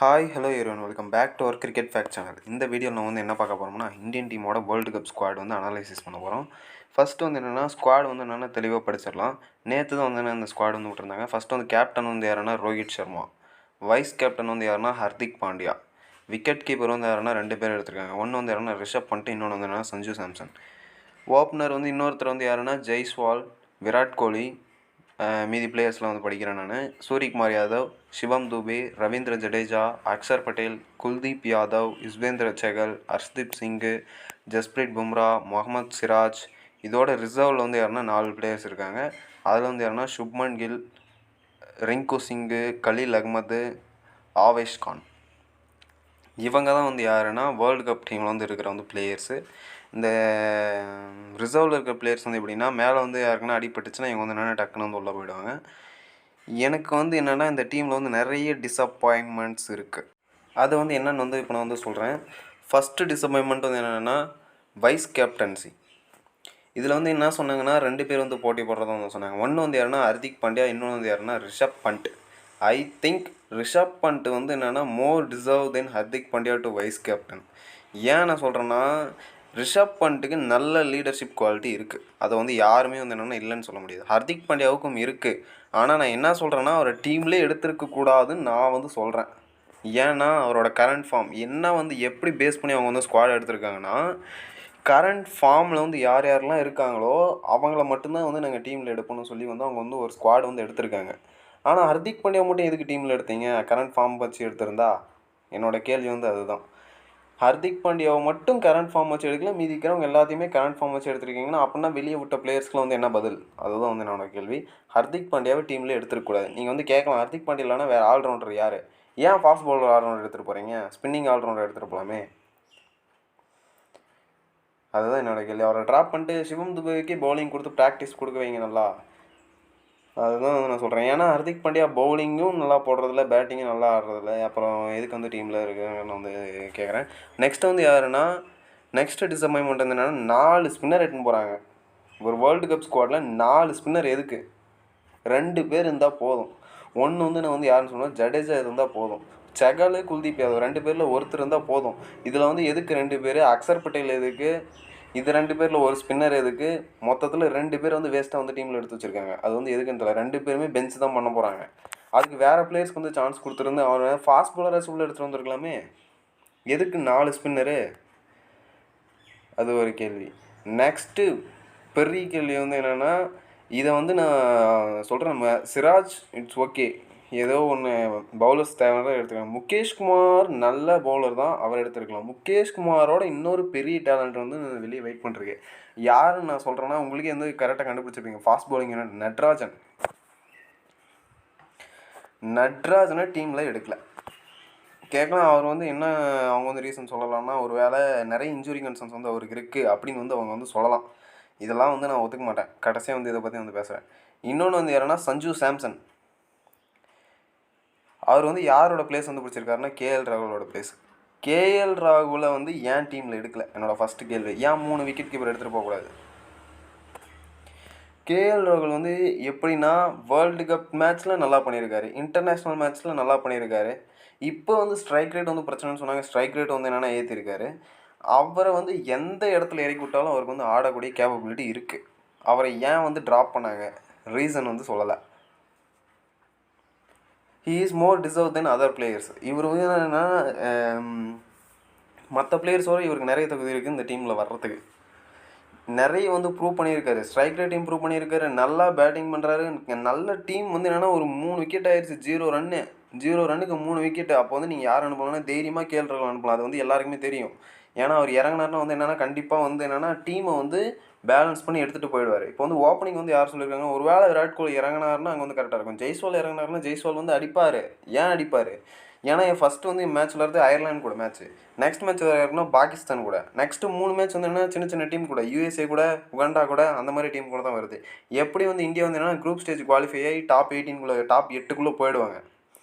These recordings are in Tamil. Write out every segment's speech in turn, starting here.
Hi hello everyone welcome back to our cricket fact channel. இந்த வீடியோவில் நம்ம வந்து என்ன பார்க்க போகிறோம்னா இந்தியன் டீமோட வேர்ல்டு கப் ஸ்குவாட் வந்து அனலைசிஸ் பண்ண போகிறோம். ஃபஸ்ட்டு வந்து என்னென்னா ஸ்குவாட் வந்து என்னென்னா தெளிவாக படிச்சிடலாம். நேற்று தான் வந்து இந்த ஸ்குவாட் வந்து விட்டுருந்தாங்க. ஃபஸ்ட்டு வந்து கேப்டன் வந்து யாருன்னா ரோஹித் சர்மா, வைஸ் கேப்டன் வந்து யாருன்னா ஹர்திக் பாண்டியா, விக்கெட் கீப்பர் வந்து யாருன்னா 2 பேர் எடுத்திருக்காங்க. ஒன்று வந்து யாருன்னா ரிஷப் பண்ட், இன்னொன்று வந்து என்னென்னா சஞ்சு சாம்சன். ஓப்பனர் வந்து இன்னொருத்தர் வந்து யாருன்னா ஜெய்ஸ்வால், விராட் கோலி, மீதி பிளேயர்ஸ்லாம் வந்து படிக்கிறேன் நான். சூரியகுமார் யாதவ், சிவம் துபே, ரவீந்திர ஜடேஜா, அக்ஷர் பட்டேல், குல்தீப் யாதவ், யுஸ்வேந்திர செகல், ஹர்ஷ்தீப் சிங்கு, ஜஸ்பிரீத் பும்ரா, முகமது சிராஜ். இதோட ரிசர்வில் வந்து யாருன்னா 4 பிளேயர்ஸ் இருக்காங்க. அதில் வந்து யாருன்னா சுப்மன் கில், ரிங்கு சிங்கு, கலீல் அகமது, ஆவேஷ் கான். இவங்க தான் வந்து யாருன்னா வேர்ல்டு கப் டீமில் வந்து இருக்கிற வந்து பிளேயர்ஸு. இந்த ரிசர்வில் இருக்கிற பிளேயர்ஸ் வந்து எப்படின்னா மேலே வந்து யாருக்குன்னா அடிபட்டுச்சுன்னா இவங்க வந்து என்னென்னா டக்குன்னு வந்து உள்ளே போயிடுவாங்க. எனக்கு வந்து என்னென்னா இந்த டீமில் வந்து நிறைய டிஸப்பாயின்மெண்ட்ஸ் இருக்குது. அது வந்து என்னென்னு வந்து இப்போ நான் வந்து சொல்கிறேன். ஃபஸ்ட்டு டிஸப்பாயின்மெண்ட் வந்து என்னென்னா வைஸ் கேப்டன்சி. இதில் வந்து என்ன சொன்னாங்கன்னா 2 பேர் வந்து போட்டி போடுறதா வந்து சொன்னாங்க. ஒன்று வந்து யாருன்னா ஹர்திக் பாண்டியா, இன்னொன்று வந்து யாருன்னா ரிஷப் பண்ட். ஐ திங்க் ரிஷப் பண்ட் வந்து என்னென்னா more deserve then Hardik Pandya to vice captain. ஏன் நான் சொல்கிறேன்னா ரிஷப் பண்ட்டுக்கு நல்ல லீடர்ஷிப் குவாலிட்டி இருக்குது. அதை வந்து யாருமே வந்து என்னென்னா இல்லைன்னு சொல்ல முடியாது. ஹர்திக் பாண்டியாவுக்கும் இருக்குது. ஆனால் நான் என்ன சொல்கிறேன்னா அவரை டீம்லேயே எடுத்துருக்கக்கூடாதுன்னு நான் வந்து சொல்கிறேன். ஏன்னா அவரோட கரண்ட் ஃபார்ம் என்ன வந்து எப்படி பேஸ் பண்ணி அவங்க வந்து ஸ்குவாட் எடுத்திருக்காங்கன்னா கரண்ட் ஃபார்மில் வந்து யார் யாரெல்லாம் இருக்காங்களோ அவங்கள மட்டும்தான் வந்து நாங்கள் டீமில் எடுப்போம்னு சொல்லி வந்து அவங்க வந்து ஒரு ஸ்குவாட் வந்து எடுத்திருக்காங்க. ஆனால் ஹர்திக் பாண்டியா மட்டும் எதுக்கு டீமில் எடுத்தீங்க? கரண்ட் ஃபார்ம் வச்சு எடுத்திருந்தா? என்னோடய கேள்வி வந்து அதுதான். ஹர்திக் பாண்டியாவை மட்டும் கரண்ட் ஃபார்ம் வச்சு எடுக்கல, மீதி இருக்கிறவங்க எல்லாத்தையுமே கரண்ட் ஃபார்ம் வச்சு எடுத்துருக்கீங்கன்னா அப்படின்னா வெளியே விட்ட பிளேயர்ஸ்க்குலாம் வந்து என்ன பதில்? அதுதான் வந்து என்னோட கேள்வி. ஹர்திக் பாண்டியாவை டீமில் எடுத்துருக்கக்கூடாது. நீங்கள் வந்து கேட்கலாம் ஹர்திக் பாண்டியா இல்லைனா வேறு ஆல்ரவுண்டர் யார்? ஏன் ஃபாஸ்ட் பவுலர் ஆல்ரவுண்டர் எடுத்துகிட்டு போகிறீங்க? ஸ்பின்னிங் ஆல்ரவுண்டர் எடுத்துகிட்டு போகலாமே. அதுதான் என்னோடய கேள்வி. அவரை ட்ராப் பண்ணிட்டு சிவம் துபேவுக்கே பவுலிங் கொடுத்து ப்ராக்டிஸ் கொடுக்க வைங்க நல்லா. அதுதான் வந்து நான் சொல்கிறேன். ஏன்னா ஹர்திக் பாண்டியா பவுலிங்கும் நல்லா போடுறதில்ல, பேட்டிங்கும் நல்லா ஆடுறதில்ல. அப்புறம் எதுக்கு வந்து டீமில் இருக்குன்னு வந்து கேட்குறேன். நெக்ஸ்ட்டு வந்து யாருன்னா நெக்ஸ்ட்டு டிசப்பாயின்மெண்ட் வந்து என்னென்னா 4 ஸ்பின்னர் எடுத்துன்னு போகிறாங்க. ஒரு வேர்ல்டு கப் ஸ்குவாடில் 4 ஸ்பின்னர் எதுக்கு? 2 பேர் இருந்தால் போதும். ஒன்று வந்து நான் வந்து யாருன்னு சொன்னால் ஜடேஜா இருந்தால் போதும். செகல், குல்தீப் யாதவ் 2 பேரில் ஒருத்தர் இருந்தால் போதும். இதில் வந்து எதுக்கு 2 பேர்? அக்ஷர் பட்டேல் எதுக்கு? இது 2 பேரில் ஒரு ஸ்பின்னர் எதுக்கு? மொத்தத்தில் 2 பேர் வந்து வேஸ்ட்டாக வந்து டீமில் எடுத்து வச்சுருக்காங்க. அது வந்து எதுக்குன்னு தெரியல. 2 பேருமே பெஞ்ச் தான் பண்ண போகிறாங்க. அதுக்கு வேறு பிளேயர்ஸ்க்கு வந்து சான்ஸ் கொடுத்துருந்து அவன் ஃபாஸ்ட் பவுலர்ஸ் உள்ளே எடுத்துகிட்டு வந்துருக்கலாமே. எதுக்கு 4 ஸ்பின்னரு? அது ஒரு கேள்வி. நெக்ஸ்ட்டு பெரிய கேள்வி வந்து என்னென்னா இதை வந்து நான் சொல்கிறேன். சிராஜ் இட்ஸ் ஓகே, ஏதோ ஒன்று பவுலர்ஸ் தேவையான எடுத்துக்கலாம். முகேஷ்குமார் நல்ல பவுலர் தான், அவர் எடுத்துருக்கலாம். முகேஷ்குமாரோட இன்னொரு பெரிய டேலண்ட் வந்து வெளியே வெயிட் பண்ணிருக்கு. யாருன்னு நான் சொல்கிறேன்னா உங்களுக்கே வந்து கரெக்டாக கண்டுபிடிச்சிருப்பீங்க. Fast bowling Natarajan. நட்ராஜனை டீமில் எடுக்கலை. கேட்கலாம் அவர் வந்து என்ன அவங்க வந்து ரீசன் சொல்லலாம்னா ஒரு வேளை நிறைய இன்ஜுரி கன்சர்ன்ஸ் வந்து அவருக்கு இருக்குது அப்படின்னு வந்து அவங்க வந்து சொல்லலாம். இதெல்லாம் வந்து நான் ஒத்துக்க மாட்டேன். கடைசியாக வந்து இதை பற்றி வந்து பேசுகிறேன். இன்னொன்று வந்து யாருன்னா சஞ்சு சாம்சன். அவர் வந்து யாரோட பிளேஸ் வந்து பிடிச்சிருக்காருன்னா கேஎல் ராகுலோட பிளேஸ். கேஎல் ராகுலை வந்து ஏன் டீமில் எடுக்கலை? என்னோடய ஃபஸ்ட்டு கேள்வி. ஏன் 3 விக்கெட் கீப்பர் எடுத்துகிட்டு போகக்கூடாது? கேஎல் ராகுல் வந்து எப்படின்னா வேர்ல்டு கப் மேட்ச்சில் நல்லா பண்ணியிருக்காரு, இன்டர்நேஷ்னல் மேட்ச்சில் நல்லா பண்ணியிருக்காரு. இப்போ வந்து ஸ்ட்ரைக் ரேட் வந்து பிரச்சனைன்னு சொன்னாங்க. ஸ்ட்ரைக் ரேட் வந்து என்னென்னா ஏற்றிருக்காரு. அவரை வந்து எந்த இடத்துல இறக்கி விட்டாலும் அவருக்கு வந்து ஆடக்கூடிய கேப்பபிலிட்டி இருக்குது. அவரை ஏன் வந்து ட்ராப் பண்ணாங்க? ரீசன் வந்து சொல்லலை. He is more deserve then other players. இவர் வந்து என்னென்னா மற்ற பிளேயர்ஸோடு இவருக்கு நிறைய தகுதி இருக்குது இந்த டீமில் வர்றதுக்கு. நிறைய வந்து ப்ரூவ் பண்ணியிருக்காரு. ஸ்ட்ரைக் ரேட் இம்ப்ரூவ் பண்ணியிருக்காரு. நல்லா பேட்டிங் பண்ணுறாரு. நல்ல டீம் வந்து என்னென்னா ஒரு 3 விக்கெட் ஆயிடுச்சு. 0 ரன்னுக்கு 3 விக்கெட்டு. அப்போ வந்து நீங்கள் யார் அனுப்பலாம்னா தைரியமாக கேஎல் ராகுல் அனுப்பலாம். அது வந்து எல்லாருக்குமே தெரியும். ஏன்னா அவர் இறங்கினார்னா வந்து என்னென்னா கண்டிப்பாக வந்து என்னென்னா டீமை வந்து பேலன்ஸ் பண்ணி எடுத்துகிட்டு போயிடுவார். இப்போ வந்து ஓப்பனிங் வந்து யார் சொல்லியிருக்காங்க, ஒரு வேளை விராட் கோலி இறங்கினார்னா அங்கே வந்து கரெக்டாக இருக்கும். ஜெய்ஸ்வால் இறங்கினார்னா ஜெய்ஸ்வால் வந்து அடிப்பார். ஏன் அடிப்பார்? ஏன்னா ஃபஸ்ட்டு வந்து மேட்ச்சில் இருந்து அயர்லாந்து கூட மேட்ச்சு, நெக்ஸ்ட் மேட்ச் யாருன்னா பாகிஸ்தான் கூட, நெக்ஸ்ட்டு 3 மேட்ச் வந்து என்ன சின்ன சின்ன டீம் கூட, யூஎஸ்ஏ கூட, உகாண்டா கூட, அந்த மாதிரி டீம் கூட தான் வருது. எப்படி வந்து இந்தியா வந்து என்னென்னா குரூப் ஸ்டேஜ் குவாலிஃபை ஆகி டாப் 18 டாப் 8 போயிடுவாங்க.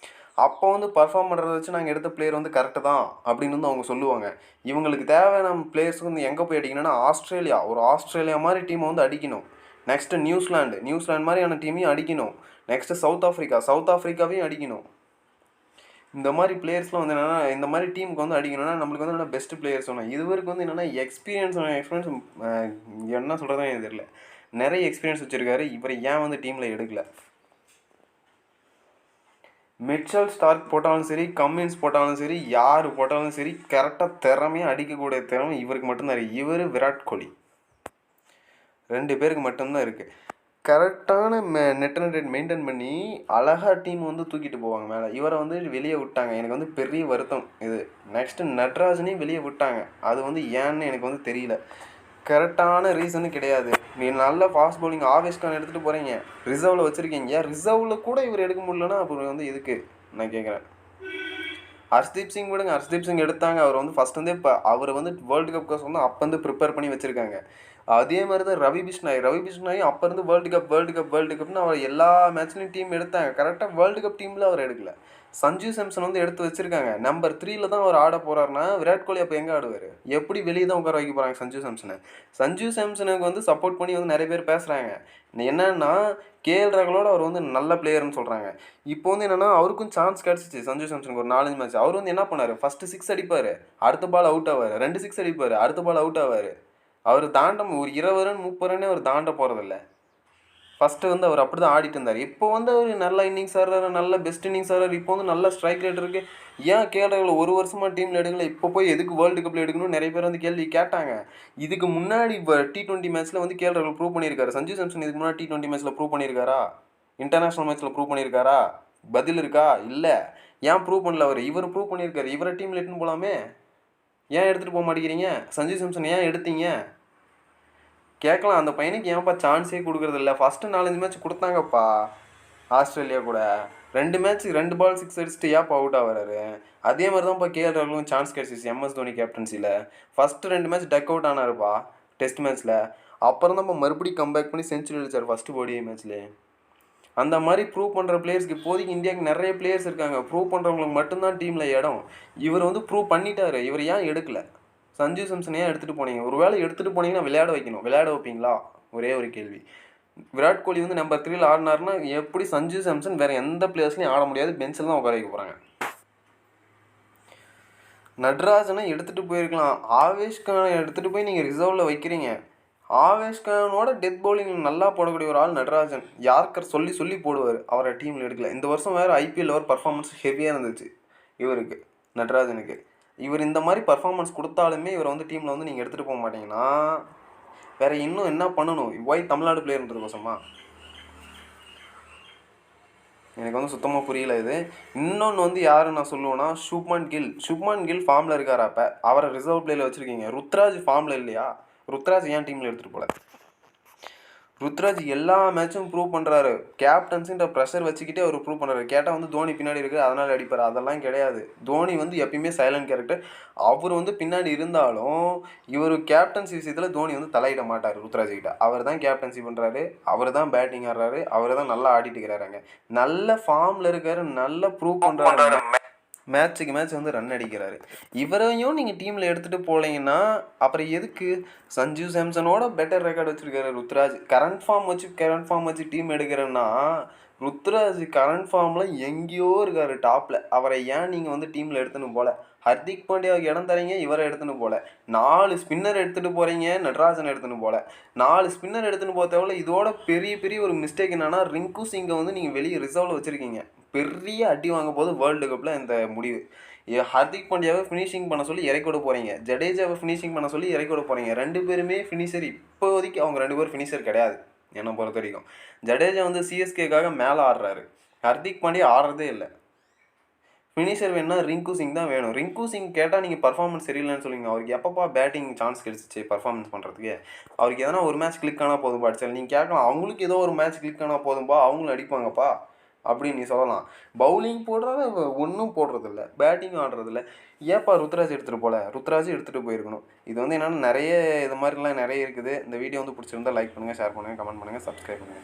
அப்போ வந்து பர்ஃபார்ம் பண்ணுறத வச்சு நாங்கள் எடுத்த பிளேயர் வந்து கரெக்டு தான் அப்படின்னு வந்து அவங்க சொல்லுவாங்க. இவங்களுக்கு தேவையான பிளேயர்ஸ் வந்து எங்கே போய் அடிக்கணும்னா ஆஸ்திரேலியா மாதிரி டீமை வந்து அடிக்கணும். நெக்ஸ்ட்டு நியூசிலாந்து மாதிரியான டீமையும் அடிக்கணும். நெக்ஸ்ட்டு சவுத் ஆஃப்ரிக்காவையும் அடிக்கணும். இந்த மாதிரி பிளேயர்ஸ்லாம் வந்து என்னென்னா இந்த மாதிரி டீமுக்கு வந்து அடிக்கணும்னா நம்மளுக்கு வந்து என்னென்னா பெஸ்ட் பிளேயர்ஸ் வேணும். இதுவரைக்கும் வந்து என்னென்னா எக்ஸ்பீரியன்ஸ் என்ன சொல்கிறதா எனக்கு தெரியல. நிறைய எக்ஸ்பீரியன்ஸ் வச்சுருக்காரு. இவர் ஏன் வந்து டீமில் எடுக்கல? மிட்சல் ஸ்டார்க் போட்டாலும் சரி, கம்மின்ஸ் போட்டாலும் சரி, யார் போட்டாலும் சரி, கரெக்டாக திறமையாக அடிக்கக்கூடிய திறமை இவருக்கு மட்டும்தான் இருக்குது. இவர் விராட் கோலி 2 பேருக்கு மட்டும்தான் இருக்குது. கரெக்டான நெட் ரேட் மெயின்டைன் பண்ணி அழகாக டீம் வந்து தூக்கிட்டு போவாங்க மேலே. இவரை வந்து வெளியே விட்டாங்க. எனக்கு வந்து பெரிய வருத்தம் இது. நெக்ஸ்ட்டு நட்ராஜனையும் வெளியே விட்டாங்க. அது வந்து ஏன்னு எனக்கு வந்து தெரியல. கரெக்டான ரீசனும் கிடையாது. நீ நல்ல ஃபாஸ்ட் பவுலிங் ஆவேஷ் கான் எடுத்துகிட்டு போகிறீங்க, ரிசர்வில் வச்சுருக்கீங்க. ரிசர்வில் கூட இவர் எடுக்க முடியலன்னா அப்புறம் வந்து எதுக்கு நான் கேட்குறேன். ஹர்ஷ்தீப் சிங் விடுங்க. ஹர்ஷ்தீப் சிங் எடுத்தாங்க. அவர் வந்து ஃபஸ்ட் வந்து இப்போ அவர் வந்து வேர்ல்டு கப்க்கு வந்து அப்போ வந்து ப்ரிப்பேர் பண்ணி வச்சுருக்காங்க. அதே மாதிரி தான் ரவி பிஷ்னாயும் அப்போ இருந்து வேர்ல்டு கப்னு அவர் எல்லா மேட்ச்லையும் டீம் எடுத்தாங்க. கரெக்டாக வேர்ல்டு கப் டீமில் அவர் எடுக்கல. சஞ்சு சாம்சன் வந்து எடுத்து வச்சுருக்காங்க. நம்பர் 3 தான் அவர் ஆட போகிறாருன்னா விராட் கோலி அப்போ எங்கே ஆடுவார்? எப்படி வெளியே தான் உட்கார வைக்க போகிறாங்க சஞ்சு சாம்சனுக்கு வந்து சப்போர்ட் பண்ணி வந்து நிறைய பேர் பேசுகிறாங்க. என்னன்னா கேஎல் ராகுலோட அவர் வந்து நல்ல பிளேயர்னு சொல்கிறாங்க. இப்போ வந்து என்னென்னா அவருக்கும் சான்ஸ் கிடச்சிச்சு. சஞ்சு சாம்சனுக்கு ஒரு 4-5 மேட்ச் அவர் வந்து என்ன பண்ணார்? ஃபஸ்ட்டு 6 அடிப்பார், அடுத்த பால் அவுட் ஆவார். 2 6 அடிப்பார், அடுத்த பால் அவுட் ஆவார். அவர் தாண்ட ஒரு 20 ரன் 30 ரன்னே அவர் தாண்ட போகிறதில்ல. ஃபஸ்ட்டு வந்து அவர் அப்படி தான் ஆடிட்டு இருந்தார். இப்போ வந்து அவர் நல்ல இன்னிங்ஸ் ஆடுறாரு, நல்ல பெஸ்ட் இன்னிங்ஸ் ஆடுறாரு. இப்போ வந்து நல்ல ஸ்ட்ரைக் ரேட் இருக்குது. ஏன் கேஎல் ராகுல் ஒரு வருஷமாக டீமில் எடுக்கல? இப்போ போய் எதுக்கு வேர்ல்டு கப்பில் எடுக்கணும்னு நிறைய பேர் வந்து கேள்வி கேட்டாங்க. இதுக்கு முன்னாடி இப்போ T20 மேட்ச்சில் வந்து கேஎல் ராகுல் ப்ரூவ் பண்ணியிருக்காரு. சஞ்சு சாம்சன் இதுக்கு முன்னாடி T20 மேட்ச்சில் ப்ரூவ் பண்ணியிருக்காரா? இன்டர்நேஷ்னல் மேட்ச்சில் ப்ரூவ் பண்ணியிருக்காரா? பதில் இருக்கா? இல்லை. ஏன் ப்ரூவ் பண்ணல அவர்? இவர் ப்ரூவ் பண்ணியிருக்காரு. இவரை டீமில் எடுத்துன்னு போகலாமே. ஏன் எடுத்துகிட்டு போக மாட்டேங்கிறீங்க? சஞ்சு சாம்சன் ஏன் எடுத்தீங்க? கேட்கலாம். அந்த பையனுக்கு ஏன்ப்பா சான்ஸே கொடுக்குறதில்ல? ஃபஸ்ட்டு 4-5 மேட்ச் கொடுத்தாங்கப்பா ஆஸ்திரேலியா கூட. 2 மேட்ச் 2 பால் 6 அடிச்சுட்டு ஏன்ப்பா அவுட் ஆகிறாரு? அதே மாதிரி தான்ப்பா கேஎல் ராகுலும் சான்ஸ் கிடச்சிச்சு எம்எஸ் தோனி கேப்டன்சியில். ஃபஸ்ட்டு 2 மேட்ச் டக் அவுட் ஆனாருப்பா டெஸ்ட் மேட்ச்சில். அப்புறம் தான் மறுபடியும் கம்பேக் பண்ணி செஞ்சுரி அடிச்சார் ஃபஸ்ட்டு ODI மேட்ச்லேயே. அந்த மாதிரி ப்ரூவ் பண்ணுற பிளேயர்ஸ்க்கு இப்போதைக்கு இந்தியாவுக்கு நிறைய பிளேயர்ஸ் இருக்காங்க. ப்ரூவ் பண்ணுறவங்களுக்கு மட்டும்தான் டீமில் இடம். இவர் வந்து ப்ரூவ் பண்ணிட்டாரு. இவர் ஏன் எடுக்கலை? சஞ்சு சாம்சன் ஏன் எடுத்துகிட்டு போனீங்க? ஒரு வேளை எடுத்துகிட்டு போனீங்கன்னா விளையாட வைக்கணும். விளையாட வைப்பீங்களா? ஒரே ஒரு கேள்வி. விராட் கோலி வந்து நம்பர் 3 ஆடினாருன்னா எப்படி சஞ்சு சாம்சன் வேறு எந்த பிளேயர்ஸ்லையும் ஆட முடியாது. பெஞ்சில் தான் உட்கார வைக்க போகிறாங்க. நட்ராஜனை எடுத்துகிட்டு போயிருக்கலாம். ஆவேஷ் கானை எடுத்துகிட்டு போய் நீங்கள் ரிசர்வில் வைக்கிறீங்க. ஆவேஷ் கானோட டெத் பவுலிங் நல்லா போடக்கூடிய ஒரு ஆள் நட்ராஜன். யார்கர் சொல்லி போடுவார். அவரை டீமில் எடுக்கல. இந்த வருஷம் வேறு IPL ஒரு பர்ஃபார்மன்ஸ் ஹெவியாக இருந்துச்சு இவருக்கு, நட்ராஜனுக்கு. இவர் இந்த மாதிரி பர்ஃபார்மன்ஸ் கொடுத்தாலுமே இவரை வந்து டீமில் வந்து நீங்கள் எடுத்துகிட்டு போக மாட்டீங்கன்னா வேறு இன்னும் என்ன பண்ணணும்? ஒய் தமிழ்நாடு பிளேயர்ன்றதுக்கோசமா? எனக்கு வந்து சுத்தமாக புரியல இது. இன்னொன்று வந்து யார் நான் சொல்லுவேன்னா சுப்மன் கில் ஃபார்மில் இருக்கார். அப்போ அவரை ரிசர்வ் பிளேயில் வச்சுருக்கீங்க. ருத்ராஜ் ஃபார்மில் இல்லையா? ருத்ராஜ் ஏன் டீமில் எடுத்துகிட்டு போகல? ருத்ராஜ் எல்லா மேட்சும் ப்ரூவ் பண்ணுறாரு. கேப்டன்ஸுன்ற ப்ரெஷர் வச்சுக்கிட்டே அவர் ப்ரூவ் பண்ணுறாரு. கேட்டால் வந்து தோனி பின்னாடி இருக்குது அதனால் அடிப்பார். அதெல்லாம் கிடையாது. தோனி வந்து எப்பயுமே சைலண்ட் கேரக்டர். அவர் வந்து பின்னாடி இருந்தாலும் இவர் கேப்டன்சி விஷயத்தில் தோனி வந்து தலையிட மாட்டார் ருத்ராஜ்கிட்ட. அவர் தான் கேப்டன்சி பண்ணுறாரு, அவர் தான் பேட்டிங் ஆடுறாரு, அவர் தான் நல்லா ஆடிட்டு இருக்கிறாருங்க. நல்ல ஃபார்மில் இருக்காரு, நல்லா ப்ரூவ் பண்ணுறாரு. மேட்ச்சுக்கு மேட்ச் வந்து ரன் அடிக்கிறாரு. இவரையும் நீங்கள் டீமில் எடுத்துகிட்டு போகலைங்கன்னா அப்புறம் எதுக்கு? சஞ்சு சாம்சனோட பெட்டர் ரெக்கார்டு வச்சுருக்காரு ருத்ராஜ். கரண்ட் ஃபார்ம் வச்சு டீம் எடுக்கிறேன்னா ருத்ராஜ் கரண்ட் ஃபார்மில் எங்கேயோ இருக்கார் டாப்பில். அவரை ஏன் நீங்கள் வந்து டீமில் எடுத்துன்னு போகல? ஹர்திக் பாண்டியாவுக்கு இடம் தரீங்க, இவரை எடுத்துன்னு போகல. 4 ஸ்பின்னர் எடுத்துகிட்டு போகிறீங்க, நட்ராஜன் எடுத்துன்னு போகல. 4 ஸ்பின்னர் எடுத்துன்னு போக தேவையில்ல. இதோட பெரிய ஒரு மிஸ்டேக் என்னென்னா ரிங்கு சிங்கை வந்து நீங்கள் வெளியே ரிசர்வில் வச்சுருக்கீங்க. பெரிய அடி வாங்க போது வேர்ல்டு கப்பில் இந்த முடிவு. ஹர்திக் பாண்டியாவை ஃபினிஷிங் பண்ண சொல்லி இறக்கி விட போகிறீங்க, ஜடேஜாவை ஃபினிஷிங் பண்ண சொல்லி இறக்கி விட போகிறீங்க. 2 பேருமே ஃபினிஷர். இப்போதைக்கு அவங்க 2 பேரும் ஃபினிஷர் கிடையாது என்னை பொறுத்த வரைக்கும். ஜடேஜா வந்து CSKக்காக மேலே ஆடுறாரு. ஹர்திக் பாண்டியா ஆடுறதே இல்லை. ஃபினிஷர் வேணும்னா ரிங்கு சிங் தான் வேணும். ரிங்கு சிங் கேட்டால் நீங்கள் பர்ஃபார்மன்ஸ் சரியில்லைன்னு சொல்லுவீங்க. அவருக்கு எப்பப்பா பேட்டிங் சான்ஸ் கிடச்சிச்சு பர்ஃபார்மன்ஸ் பண்ணுறதுக்கு? அவருக்கு எதனா ஒரு மேட்ச் கிளிக் ஆனால் போதும்பா அடிச்சால் நீங்கள் கேட்கலாம். அவங்களுக்கு ஏதோ ஒரு மேட்ச் கிளிக் ஆனால் போதும்பா, அவங்களும் அடிப்பாங்கப்பா அப்படின்னு நீ சொல்லலாம். பவுலிங் போடுறத ஒன்றும் போடுறதில்ல, பேட்டிங் ஆடுறதில்ல. ஏன்ப்பா ருத்ராஜ் எடுத்துகிட்டு போகல? ருத்ராஜ் எடுத்துகிட்டு போயிருக்கணும். இது வந்து என்னென்னா நிறைய இது மாதிரிலாம் நிறைய இருக்குது. இந்த வீடியோ வந்து பிடிச்சிருந்தா லைக் பண்ணுங்கள், ஷேர் பண்ணுங்கள், கமெண்ட் பண்ணுங்கள், சப்ஸ்கிரைப் பண்ணுங்கள்.